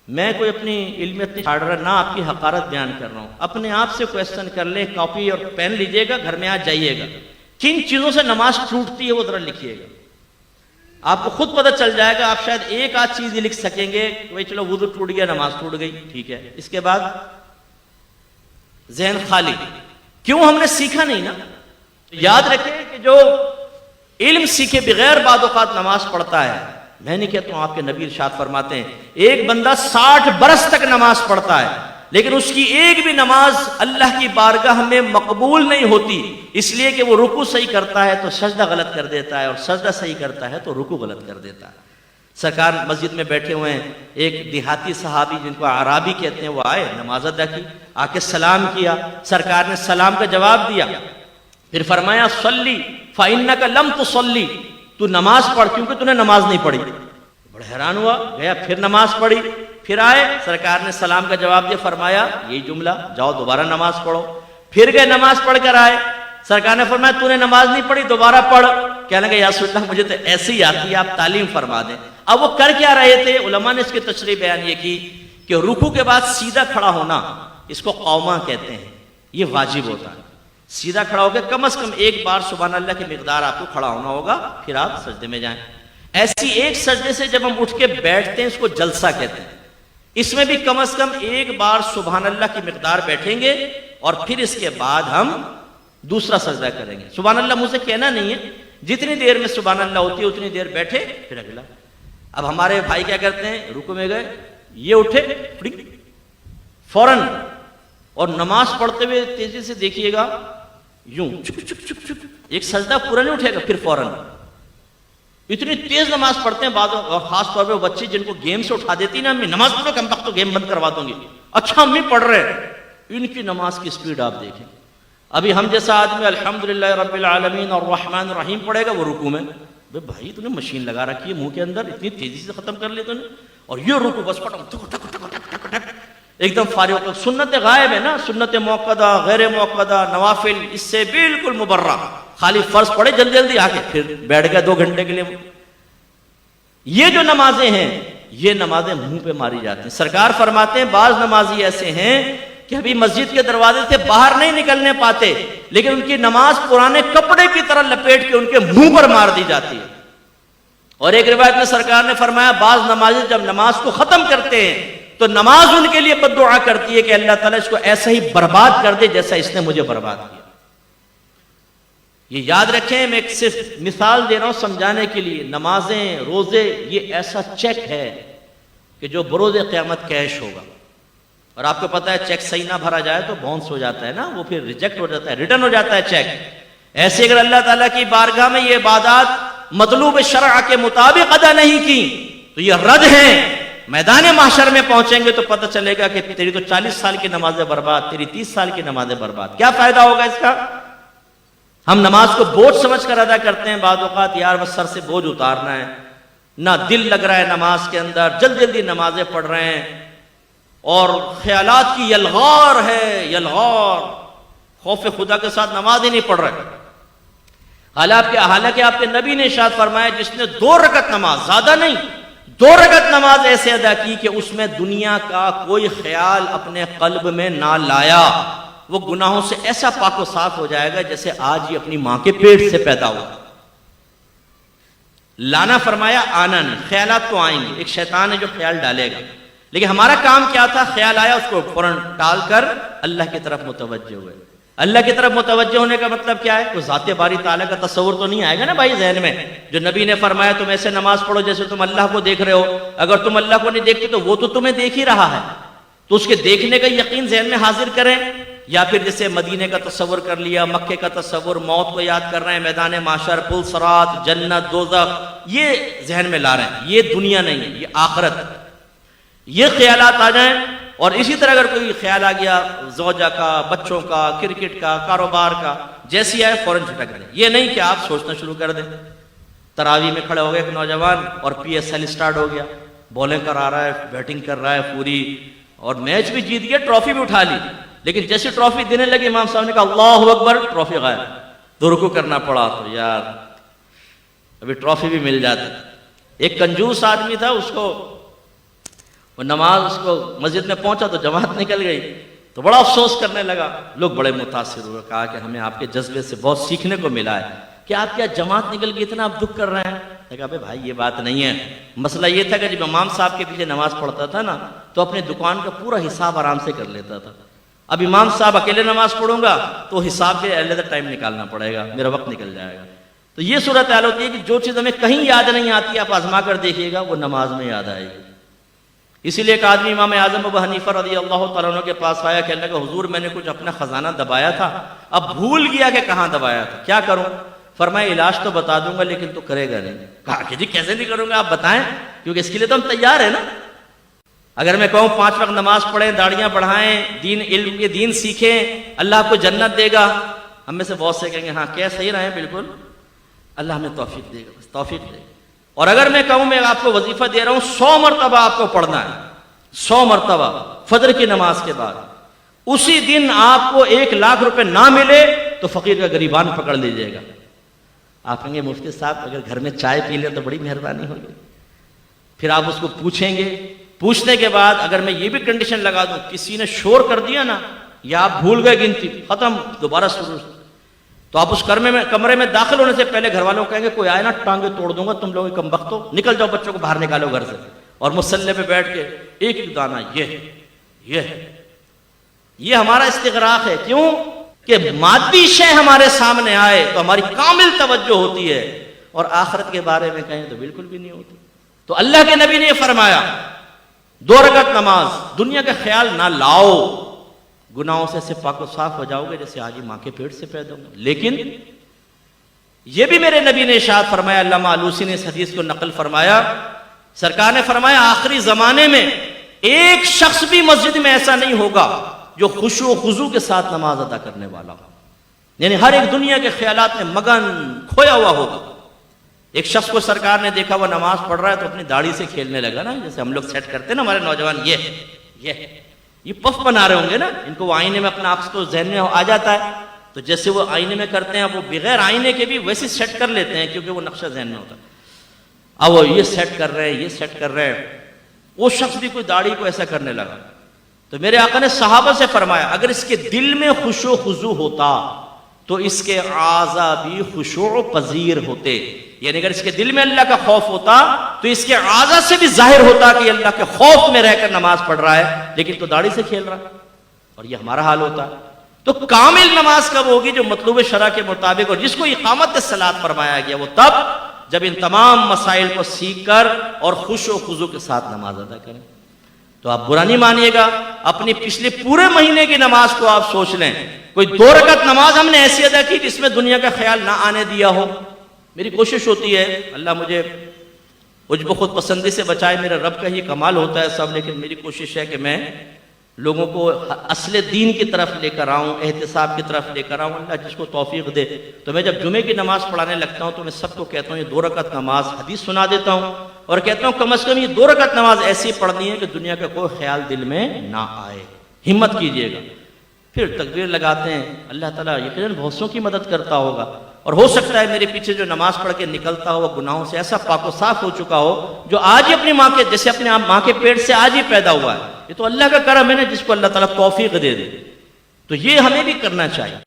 میں کوئی اپنی علمیت نہیں چھاڑ رہا، نہ آپ کی حقارت بیان کر رہا ہوں. اپنے آپ سے کویسچن کر لیں، کاپی اور پین لیجئے گا، گھر میں آج جائیے گا، کن چیزوں سے نماز ٹوٹتی ہے وہ ذرا لکھیے گا. آپ کو خود پتہ چل جائے گا. آپ شاید ایک آدھ چیز ہی لکھ سکیں گے کہ بھئی چلو وضو ٹوٹ گیا، نماز ٹوٹ گئی، ٹھیک ہے. اس کے بعد ذہن خالی. کیوں؟ ہم نے سیکھا نہیں نا. یاد رکھیں کہ جو علم سیکھے بغیر بعض اوقات نماز پڑھتا ہے، میں نہیں کہتا ہوں، آپ کے نبی ارشاد فرماتے ہیں ایک بندہ 60 برس تک نماز پڑھتا ہے لیکن اس کی ایک بھی نماز اللہ کی بارگاہ میں مقبول نہیں ہوتی، اس لیے کہ وہ رکوع صحیح کرتا ہے تو سجدہ غلط کر دیتا ہے، اور سجدہ صحیح کرتا ہے تو رکوع غلط کر دیتا ہے. سرکار مسجد میں بیٹھے ہوئے ہیں، ایک دیہاتی صحابی جن کو اعرابی کہتے ہیں وہ آئے، نماز ادا کی، آ کے سلام کیا. سرکار نے سلام کا جواب دیا، پھر فرمایا صلی فإنک لم تصلی، تو نماز پڑھ کیونکہ تو نے نماز نہیں پڑھی. بڑا حیران ہوا، گیا پھر نماز پڑھی. پھر آئے، سرکار نے سلام کا جواب دیا، فرمایا یہی جملہ، جاؤ دوبارہ نماز پڑھو. پھر گئے نماز پڑھ کر آئے، سرکار نے فرمایا تو نے نماز نہیں پڑھی، دوبارہ پڑھ. کہنے لگے یا رسول اللہ مجھے تو ایسی ہی آتی ہے، آپ تعلیم فرما دیں. اب وہ کر کیا رہے تھے؟ علماء نے اس کی تشریح بیان یہ کی کہ رکوع کے بعد سیدھا کھڑا ہونا، اس کو قوما کہتے ہیں، یہ واجب ہوتا ہے. سیدھا کھڑا ہو کے کم از کم ایک بار سبحان اللہ کی مقدار آپ کو کھڑا ہونا ہوگا، پھر آپ سجدے میں جائیں. ایسی ایک سجدے سے جب ہم اٹھ کے بیٹھتے ہیں اس کو جلسہ کہتے ہیں. اس میں بھی کم از کم ایک بار سبحان اللہ کی مقدار بیٹھیں گے اور پھر اس کے بعد ہم دوسرا سجدہ کریں گے. سبحان اللہ مجھ سے کہنا نہیں ہے، جتنی دیر میں سبحان اللہ ہوتی ہے اتنی دیر بیٹھے پھر اگلا. اب ہمارے بھائی کیا کرتے ہیں، رکوع میں گئے، یہ اٹھے فوراً، اور نماز پڑھتے ہوئے تیزی سے دیکھیے گا یوں چک چک چک چک، ایک سجدہ پورا نہیں اٹھے گا، پھر فوراً. اتنی تیز نماز پڑھتے ہیں بعض، خاص طور پہ بچے جن کو گیم سے اٹھا دیتی نا، امی نماز پڑھو، کم وقت تو گیم بند کروا دوں گی. اچھا امی پڑھ رہے، ان کی نماز کی سپیڈ آپ دیکھیں. ابھی ہم جیسا آدمی الحمدللہ رب العالمین الرحمن الرحیم پڑھے گا، وہ رکوع میں بھائی تو نے مشین لگا رکھی ہے منہ کے اندر، اتنی تیزی سے ختم کر لی تو نے، اور یہ رکوع بس پڑھو ایک دم فارغ ہو. سنت غائب ہے نا، سنت موقدہ، غیر موقدہ، نوافل اس سے بالکل مبرہ. خالی فرض پڑھے جلدی جلدی آ کے پھر بیٹھ گئے 2 گھنٹے کے لیے. یہ جو نمازیں ہیں یہ نمازیں منہ پہ ماری جاتی ہیں. سرکار فرماتے ہیں بعض نمازی ایسے ہیں کہ ابھی مسجد کے دروازے سے باہر نہیں نکلنے پاتے لیکن ان کی نماز پرانے کپڑے کی طرح لپیٹ کے ان کے منہ پر مار دی جاتی ہے. اور ایک روایت میں سرکار نے فرمایا بعض نمازی جب نماز کو ختم کرتے ہیں تو نماز ان کے لیے بد دعا کرتی ہے کہ اللہ تعالیٰ اس کو ایسا ہی برباد کر دے جیسا اس نے مجھے برباد کیا. یہ یاد رکھیں، میں ایک صرف مثال دے رہا ہوں سمجھانے کے لیے. نمازیں، روزے یہ ایسا چیک ہے کہ جو بروز قیامت کیش ہوگا. اور آپ کو پتا ہے چیک صحیح نہ بھرا جائے تو باؤنس ہو جاتا ہے نا، وہ پھر ریجیکٹ ہو جاتا ہے، ریٹرن ہو جاتا ہے چیک. ایسے اگر اللہ تعالیٰ کی بارگاہ میں یہ عبادات مطلوب شرع کے مطابق ادا نہیں کی تو یہ رد ہیں. میدان محشر میں پہنچیں گے تو پتہ چلے گا کہ تیری تو 40 سال کی نمازیں برباد، تیری 30 سال کی نمازیں برباد. کیا فائدہ ہوگا اس کا؟ ہم نماز کو بوجھ سمجھ کر ادا کرتے ہیں بعض اوقات، یار بس سر سے بوجھ اتارنا ہے، نہ دل لگ رہا ہے نماز کے اندر، جلدی جلدی نمازیں پڑھ رہے ہیں اور خیالات کی یلغار ہے، یلغار، خوف خدا کے ساتھ نماز ہی نہیں پڑھ رہے. حالانکہ آپ کے نبی نے ارشاد فرمایا جس نے 2 رکعت نماز، زیادہ نہیں، 2 رکعت نماز ایسے ادا کی کہ اس میں دنیا کا کوئی خیال اپنے قلب میں نہ لایا، وہ گناہوں سے ایسا پاک و صاف ہو جائے گا جیسے آج ہی اپنی ماں کے پیٹ سے پیدا ہوا. لانا فرمایا آنا نہیں. خیالات تو آئیں گے، ایک شیطان ہے جو خیال ڈالے گا، لیکن ہمارا کام کیا تھا؟ خیال آیا اس کو فوراً ٹال کر اللہ کی طرف متوجہ ہوئے. اللہ کی طرف متوجہ ہونے کا مطلب کیا ہے؟ تو ذات باری تعالیٰ کا تصور تو نہیں آئے گا نا بھائی ذہن میں. جو نبی نے فرمایا تم ایسے نماز پڑھو جیسے تم اللہ کو دیکھ رہے ہو. اگر تم اللہ کو نہیں دیکھتے تو وہ تو تمہیں دیکھ ہی رہا ہے، تو اس کے دیکھنے کا یقین ذہن میں حاضر کریں. یا پھر جیسے مدینے کا تصور کر لیا، مکے کا تصور، موت کو یاد کر رہے ہیں، میدان محشر، پل صراط، جنت، دوزخ، یہ ذہن میں لا رہے ہیں. یہ دنیا نہیں ہے، یہ آخرت. یہ خیالات آ جائیں. اور اسی طرح اگر کوئی خیال آ گیا زوجہ کا، بچوں کا، کرکٹ کا، کاروبار کا، جیسی آئے فوراً جھٹک دیں. یہ نہیں کہ آپ سوچنا شروع کر دیں. تراویح میں کھڑے ہو گئے ایک نوجوان اور PSL سٹارٹ ہو گیا، بولنگ کرا رہا ہے، بیٹنگ کر رہا ہے پوری، اور میچ بھی جیت گیا، ٹرافی بھی اٹھا لی. لیکن جیسے ٹرافی دینے لگے امام صاحب نے کہا اللہ اکبر، ٹرافی غائب. تو رکوع کرنا پڑا. تو یار ابھی ٹرافی بھی مل جاتا. ایک کنجوس آدمی تھا، اس کو وہ نماز اس کو مسجد میں پہنچا تو جماعت نکل گئی، تو بڑا افسوس کرنے لگا. لوگ بڑے متاثر ہوئے، کہا کہ ہمیں آپ کے جذبے سے بہت سیکھنے کو ملا ہے کہ آپ کیا جماعت نکل گئی اتنا آپ دکھ کر رہے ہیں. کہا بھائی یہ بات نہیں ہے، مسئلہ یہ تھا کہ جب امام صاحب کے پیچھے نماز پڑھتا تھا نا تو اپنے دکان کا پورا حساب آرام سے کر لیتا تھا. اب امام صاحب اکیلے نماز پڑھوں گا تو حساب کے علیحدہ ٹائم نکالنا پڑے گا، میرا وقت نکل جائے گا. تو یہ صورت حال ہوتی ہے کہ جو چیز ہمیں کہیں یاد نہیں آتی آپ آزما کر دیکھیے گا وہ نماز میں یاد آئے گی. اسی لیے ایک آدمی امام اعظم ابو حنیفہ رضی اللہ تعالیٰ عنہ کے پاس آیا، کہنے لگا حضور میں نے کچھ اپنا خزانہ دبایا تھا، اب بھول گیا کہ کہاں دبایا تھا، کیا کروں؟ فرمایا علاج تو بتا دوں گا لیکن تو کرے گا نہیں. کہا کہ جی کیسے نہیں کروں گا، آپ بتائیں، کیونکہ اس کے لیے تو ہم تیار ہیں نا. اگر میں کہوں 5 وقت نماز پڑھیں، داڑیاں بڑھائیں، دین علم یہ دین سیکھیں، اللہ آپ کو جنت دے گا، ہم میں سے بہت سے کہیں گے ہاں کیا صحیح رہے بالکل، اللہ ہمیں توفیق دے گا، بس توفیق دے گا. اور اگر میں کہوں میں آپ کو وظیفہ دے رہا ہوں 100 مرتبہ آپ کو پڑھنا ہے، 100 مرتبہ فجر کی نماز کے بعد، اسی دن آپ کو 1 لاکھ روپے نہ ملے تو فقیر کا گریبان پکڑ لیجیے گا. آپ کہیں گے مفتی صاحب اگر گھر میں چائے پی لیں تو بڑی مہربانی ہوگی. پھر آپ اس کو پوچھیں گے، پوچھنے کے بعد اگر میں یہ بھی کنڈیشن لگا دوں کسی نے شور کر دیا نا یا آپ بھول گئے گنتی، ختم، دوبارہ شروع، تو آپ اس کمرے میں داخل ہونے سے پہلے گھر والوں کو کہیں گے کوئی آئے نا ٹانگیں توڑ دوں گا، تم لوگ کم بخت ہو، نکل جاؤ، بچوں کو باہر نکالو گھر سے. اور مصلی پہ بیٹھ کے ایک ایک دانہ یہ ہمارا استغراق ہے. کیوں کہ مادی شے ہمارے سامنے آئے تو ہماری کامل توجہ ہوتی ہے، اور آخرت کے بارے میں کہیں تو بالکل بھی نہیں ہوتی. تو اللہ کے نبی نے یہ فرمایا 2 رکعت نماز، دنیا کا خیال نہ لاؤ، گناہوں سے ایسے پاک و صاف ہو جاؤ گے جیسے آج ہی ماں کے پیٹ سے پیدا ہوں. لیکن یہ بھی میرے نبی نے ارشاد فرمایا، علامہ آلوسی نے اس حدیث کو نقل فرمایا، سرکار نے فرمایا آخری زمانے میں ایک شخص بھی مسجد میں ایسا نہیں ہوگا جو خشوع و خضوع کے ساتھ نماز ادا کرنے والا ہو، یعنی ہر ایک دنیا کے خیالات میں مگن کھویا ہوا ہوگا. ایک شخص کو سرکار نے دیکھا وہ نماز پڑھ رہا ہے تو اپنی داڑھی سے کھیلنے لگا نا، جیسے ہم لوگ سیٹ کرتے ہیں نا ہمارے نوجوان، یہ پف بنا رہے ہوں گے نا، ان کو وہ آئینے میں اپنا آپ کو ذہن میں آ جاتا ہے، تو جیسے وہ آئینے میں کرتے ہیں وہ بغیر آئینے کے بھی ویسے سیٹ کر لیتے ہیں کیونکہ وہ نقشہ ذہن میں ہوتا ہے. اب وہ یہ سیٹ کر رہے ہیں، یہ سیٹ کر رہے ہیں. وہ شخص بھی کوئی داڑھی کو ایسا کرنے لگا تو میرے آقا نے صحابہ سے فرمایا اگر اس کے دل میں خشوع و خضوع ہوتا تو اس کے اعضاء بھی خشوع پذیر ہوتے، یعنی اگر اس کے دل میں اللہ کا خوف ہوتا تو اس کے اعضاء سے بھی ظاہر ہوتا کہ اللہ کے خوف میں رہ کر نماز پڑھ رہا ہے، لیکن تو داڑھی سے کھیل رہا ہے. اور یہ ہمارا حال ہوتا ہے. تو کامل نماز کب ہوگی؟ جو مطلوب شرع کے مطابق، اور جس کو اقامت الصلاۃ فرمایا گیا وہ تب جب ان تمام مسائل کو سیکھ کر اور خشوع و خضوع کے ساتھ نماز ادا کریں. تو آپ برا نہیں مانیے گا، اپنی پچھلے پورے مہینے کی نماز کو آپ سوچ لیں، کوئی 2 رکعت نماز ہم نے ایسی ادا کی جس میں دنیا کا خیال نہ آنے دیا ہو. میری کوشش ہوتی ہے، اللہ مجھے عجب خود پسندی سے بچائے، میرا رب کا ہی کمال ہوتا ہے سب، لیکن میری کوشش ہے کہ میں لوگوں کو اصل دین کی طرف لے کر آؤں، احتساب کی طرف لے کر آؤں. اللہ جس کو توفیق دے. تو میں جب جمعے کی نماز پڑھانے لگتا ہوں تو میں سب کو کہتا ہوں یہ 2 رکعت نماز حدیث سنا دیتا ہوں اور کہتا ہوں کم از کم یہ 2 رکعت نماز ایسی پڑھنی ہے کہ دنیا کا کوئی خیال دل میں نہ آئے. ہمت کیجئے گا. پھر تکبیر لگاتے ہیں. اللہ تعالیٰ یقیناً بہت سوں کی مدد کرتا ہوگا، اور ہو سکتا ہے میرے پیچھے جو نماز پڑھ کے نکلتا ہو وہ گناہوں سے ایسا پاک و صاف ہو چکا ہو جو آج ہی اپنی ماں کے جیسے اپنے ماں کے پیٹ سے آج ہی پیدا ہوا ہے. یہ تو اللہ کا کرم ہے نا، جس کو اللہ تعالیٰ توفیق دے دے. تو یہ ہمیں بھی کرنا چاہیے.